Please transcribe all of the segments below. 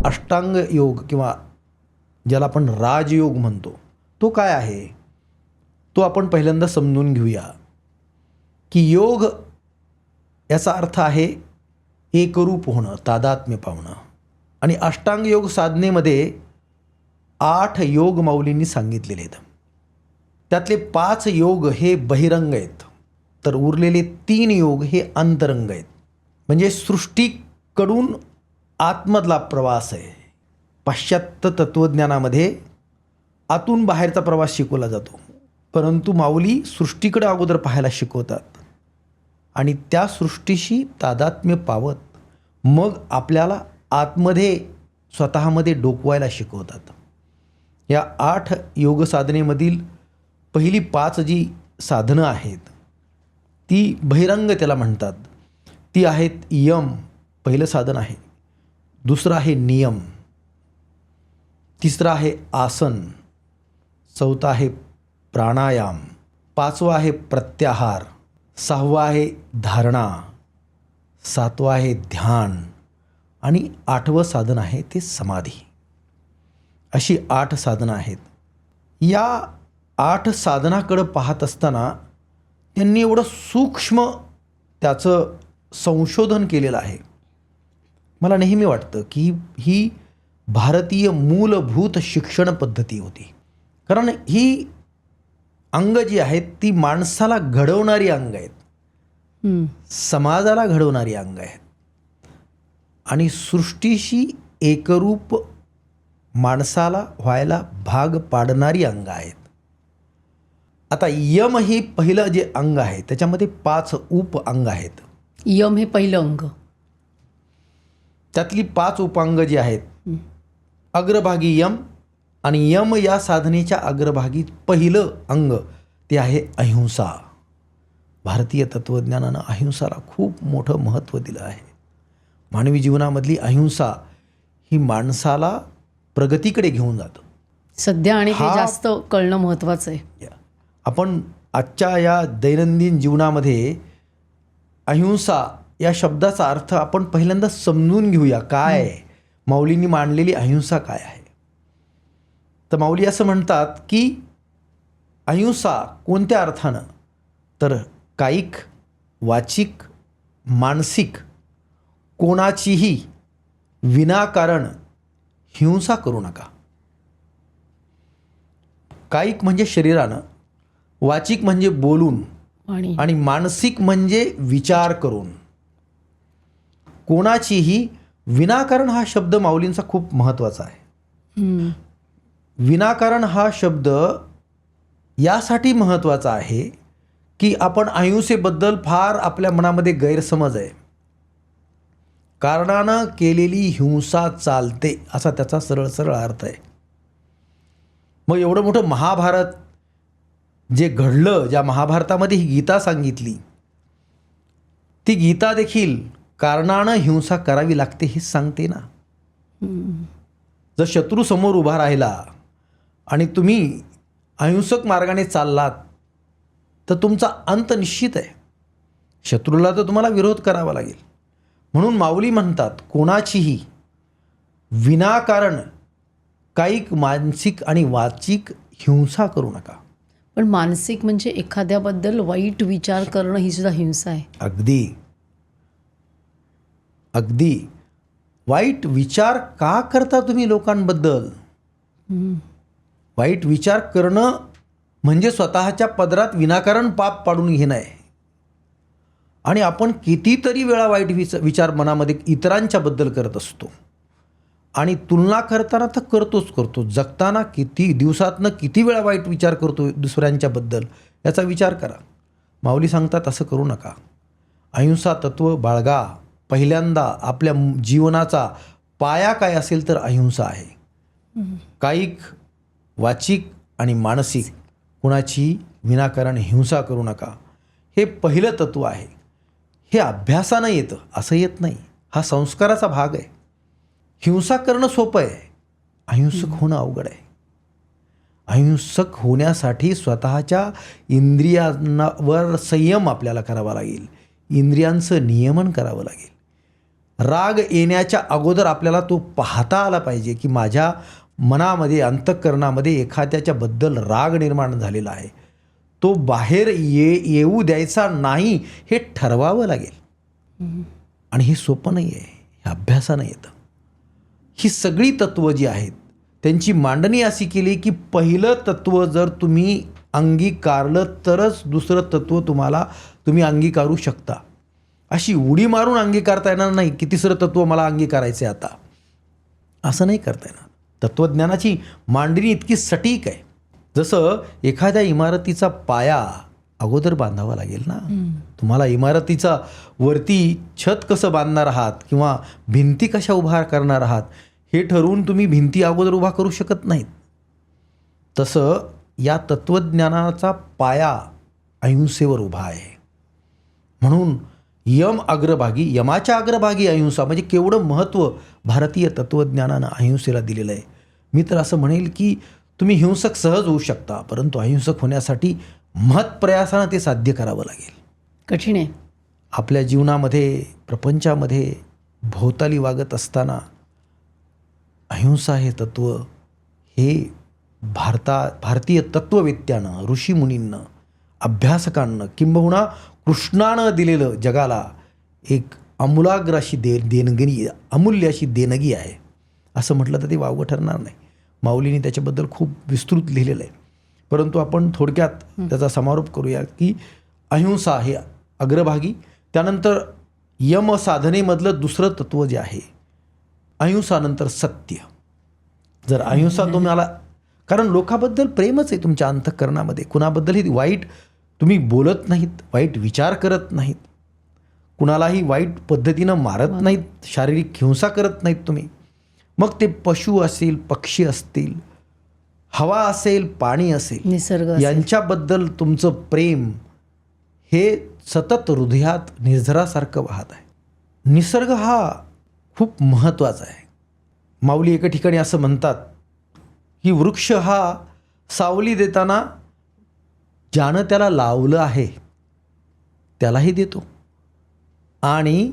अष्टांग योग किंवा ज्याला आपण राजयोग म्हणतो तो काय आहे, तो आपण पहिल्यांदा समजून घेऊया. की योग याचा अर्थ आहे एकरूप होणं, तादात्म्य पावणं. आणि अष्टांग योग साधनेमध्ये 8 योग माऊलींनी सांगितलेले आहेत. त्यातले 5 योग हे बहिरंग आहेत, तर उरलेले 3 योग हे अंतरंग आहेत. म्हणजे सृष्टीकडून आतमधला प्रवास आहे. पाश्चात्य तत्त्वज्ञानामध्ये आतून बाहेरचा प्रवास शिकवला जातो, परंतु माऊली सृष्टीकडे अगोदर पाहायला शिकवतात आणि त्या सृष्टीशी तादात्म्य पावत मग आपल्याला आतमध्ये स्वतःमध्ये डोकवायला शिकवतात. या 8 योग साधनेमधील पहिली 5 जी साधनं आहेत ती बहिरंग त्याला म्हणतात. ती आहेत यम, पहिलं साधन आहे. दुसरं आहे नियम. तिसरं आहे आसन. चौथं आहे प्राणायाम. 5वं आहे प्रत्याहार. 6वं आहे धारणा. 7वं आहे ध्यान. आणि 8वं साधन आहे ते समाधी. अशी 8 साधनं आहेत. या 8 साधनाकडं पाहत असताना त्यांनी एवढं सूक्ष्म त्याचं संशोधन केलेलं आहे. मला नेहमी वाटतं की ही भारतीय मूलभूत शिक्षण पद्धती होती. कारण ही अंग जी आहेत ती माणसाला घडवणारी अंग आहेत, समाजाला घडवणारी अंग आहेत आणि सृष्टीशी एकरूप माणसाला व्हायला भाग पाडणारी अंग आहेत. आता यम हे पहिलं जे अंग आहे त्याच्यामध्ये 5 उप अंग आहेत. यम हे पहिलं अंग. त्यातली 5 उपांग जी आहेत, अग्रभागी यम. आणि यम या साधनेच्या अग्रभागी पहिलं अंग ते आहे अहिंसा. भारतीय तत्त्वज्ञानानं अहिंसाला खूप मोठं महत्त्व दिलं आहे. मानवी जीवनामधली अहिंसा ही माणसाला प्रगतीकडे घेऊन जातं सध्या, आणि हे जास्त कळणं महत्त्वाचं आहे. आपण आजच्या या दैनंदिन जीवनामध्ये अहिंसा या शब्दाचा अर्थ आपण पहिल्यांदा समजून घेऊया. काय माऊलींनी मांडलेली अहिंसा काय आहे. तर माऊली असं म्हणतात की अहिंसा कोणत्या अर्थानं, तर कायिक, वाचिक, मानसिक कोणाचीही विनाकारण हिंसा करू नका. कायिक म्हणजे शरीरानं, वाचिक म्हणजे बोलून, आणि मानसिक म्हणजे विचार करून. कोणाचीही विनाकारण हा शब्द माऊलींचा खूप महत्त्वाचा आहे. विनाकारण हा शब्द यासाठी महत्त्वाचा आहे की आपण अहिंसेबद्दल फार आपल्या मनामध्ये गैरसमज आहे. कारणानं केलेली हिंसा चालते असा त्याचा सरळ सरळ अर्थ आहे. मग एवढं मोठं महाभारत जे घडलं, ज्या महाभारतामध्ये ही गीता सांगितली, ती गीता देखील कारणानं हिंसा करावी लागते हे सांगते ना. जर शत्रू समोर उभा राहिला आणि तुम्ही अहिंसक मार्गाने चाललात तर तुमचा अंत निश्चित आहे. शत्रूला तर तुम्हाला विरोध करावा लागेल. म्हणून माऊली म्हणतात कोणाचीही विनाकारण कायिक, मानसिक आणि वाचिक हिंसा करू नका. पण मानसिक म्हणजे एखाद्याबद्दल वाईट विचार करणं ही सुद्धा हिंसा आहे. अगदी अगदी. वाईट विचार का करता तुम्ही लोकांबद्दल? वाईट विचार करणं म्हणजे स्वतःच्या पदरात विनाकारण पाप पाडून घेणं आहे. आणि आपण कितीतरी वेळा वाईट विचार मनामध्ये इतरांच्याबद्दल करत असतो. आणि तुलना करताना तर करतो. जगताना किती दिवसातनं किती वेळा वाईट विचार करतो दुसऱ्यांच्याबद्दल, याचा विचार करा. माऊली सांगतात असं करू नका. अहिंसा तत्त्व बाळगा. पहिल्यांदा आपल्या जीवनाचा पाया काय असेल तर अहिंसा आहे. कायिक, वाचिक आणि मानसिक कुणाची विनाकारण हिंसा करू नका. हे पहिलं तत्त्व आहे. हे अभ्यासानं येतं असं येत नाही. हा संस्काराचा भाग आहे. हिंसा करणं सोपं आहे, अहिंसक होणं अवघड आहे. अहिंसक होण्यासाठी स्वतःच्या इंद्रियांवर संयम आपल्याला करावा लागेल. इंद्रियांचं नियमन करावं लागेल. राग येण्याच्या अगोदर आपल्याला तो पाहता आला पाहिजे की माझ्या मनामध्ये, अंतःकरणामध्ये एखाद्याच्या बद्दल राग निर्माण झालेला आहे. तो बाहेर येऊ द्यायचा नाही हे ठरवावं लागेल. आणि हे सोपं नाही आहे, हे अभ्यासानं येतं. ही सगळी तत्त्वं जी आहेत त्यांची मांडणी अशी केली की पहिलं तत्त्व जर तुम्ही अंगीकारलं तरच दुसरं तत्त्व तुम्ही अंगीकारू शकता. अशी उडी मारून अंगीकारता येणार नाही की तिसरं तत्त्व मला अंगीकारायचं आहे आता, असं नाही करता येणार. तत्त्वज्ञानाची मांडणी इतकी सटीक आहे. जसं एखाद्या इमारतीचा पाया अगोदर बांधावा लागेल ना. तुम्हाला इमारतीचा वरती छत कसं बांधणार आहात किंवा भिंती कशा उभा करणार आहात हे ठरवून तुम्ही भिंती अगोदर उभा करू शकत नाहीत. तसं या तत्त्वज्ञानाचा पाया अहिंसेवर उभा आहे. म्हणून यमाच्या अग्रभागी अहिंसा म्हणजे केवढं महत्त्व भारतीय तत्त्वज्ञानानं अहिंसेला दिलेलं आहे. मी तर असं म्हणेल की तुम्ही हिंसक सहज होऊ शकता, परंतु अहिंसक होण्यासाठी महत्प्रयासानं ते साध्य करावं लागेल. कठीण आहे. आपल्या जीवनामध्ये, प्रपंचामध्ये भोवताली वागत असताना अहिंसा हे तत्त्व हे भारतीय तत्त्ववेत्यानं, ऋषीमुनींनं, अभ्यासकांनं किंबहुना कृष्णानं दिलेलं जगाला एक अमूलाग्र अशी अमूल्य अशी देणगी आहे. असं म्हटलं तर ते वावगं ठरणार नाही. माऊलींनी त्याच्याबद्दल खूप विस्तृत लिहिलेलं आहे. परंतु आपण थोडक्यात त्याचा समारोप करूया की अहिंसा हे अग्रभागी. त्यानंतर यम साधनेमधलं दुसरं तत्त्व जे आहे अहिंसानंतर सत्य. जर अहिंसा तुम्हाला, कारण लोकाबद्दल प्रेमच आहे तुमच्या अंतःकरणामध्ये, कुणाबद्दलही वाईट तुम्ही बोलत नाहीत, वाईट विचार करत नाहीत, कुणालाही वाईट पद्धतीनं मारत नाहीत, शारीरिक हिंसा करत नाहीत तुम्ही. मग ते पशु असेल, पक्षी असतील, हवा असेल, पाणी असेल, निसर्ग असेल, यांच्याबद्दल तुमचं प्रेम हे सतत हृदयात निर्झरासारखं वाहत आहे. निसर्ग हा खूप महत्त्वाचा आहे. माऊली एका ठिकाणी असं म्हणतात की वृक्ष हा सावली देताना ज्यानं त्याला लावलं आहे त्यालाही देतो आणि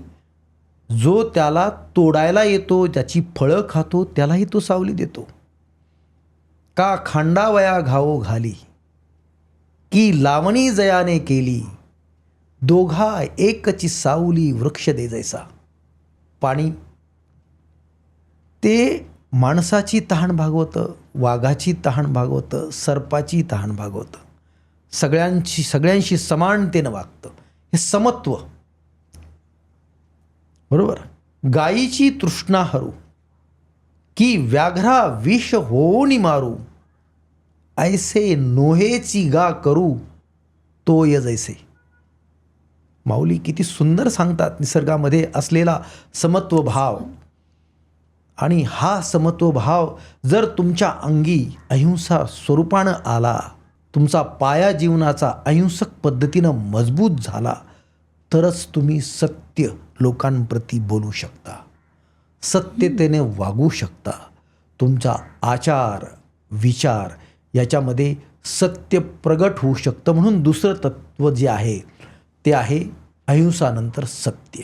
जो त्याला तोडायला येतो, ज्याची फळं खातो त्यालाही तो सावली देतो. का खांडावया घावो घाली की लावणी जयाने केली, दोघा एकची सावली वृक्ष दे जैसा. पाणी ते माणसाची तहान भागवतं, वाघाची तहान भागवतं, सर्पाची तहान भागवतं, सगळ्यांशी समानतेनं वागतं. हे समत्व, बरोबर. गायीची तृष्णा हरू की व्याघ्रा विष होऊनी मारू, ऐसे नोहेची गा करू तोय जैसे. माऊली किती सुंदर सांगतात निसर्गामध्ये असलेला समत्व भाव. आणि हा समत्व भाव जर तुमच्या अंगी अहिंसा स्वरूपानं आला, तुमचा पाया जीवनाचा अहिंसक पद्धतीनं मजबूत झाला, तरच तुम्ही सत्य लोकांप्रती बोलू शकता, सत्यतेने वागू शकता. तुमचा आचार विचार याच्यामध्ये सत्य प्रगट होऊ शकतं. म्हणून दुसरं तत्त्व जे आहे ते आहे अहिंसानंतर सत्य.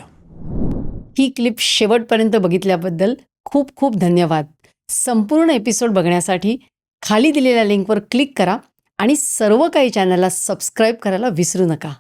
ही क्लिप शेवटपर्यंत बघितल्याबद्दल खूप खूप धन्यवाद. संपूर्ण एपिसोड बघण्यासाठी खाली दिलेल्या लिंकवर क्लिक करा आणि सर्व काही चॅनलला सबस्क्राईब करायला विसरू नका.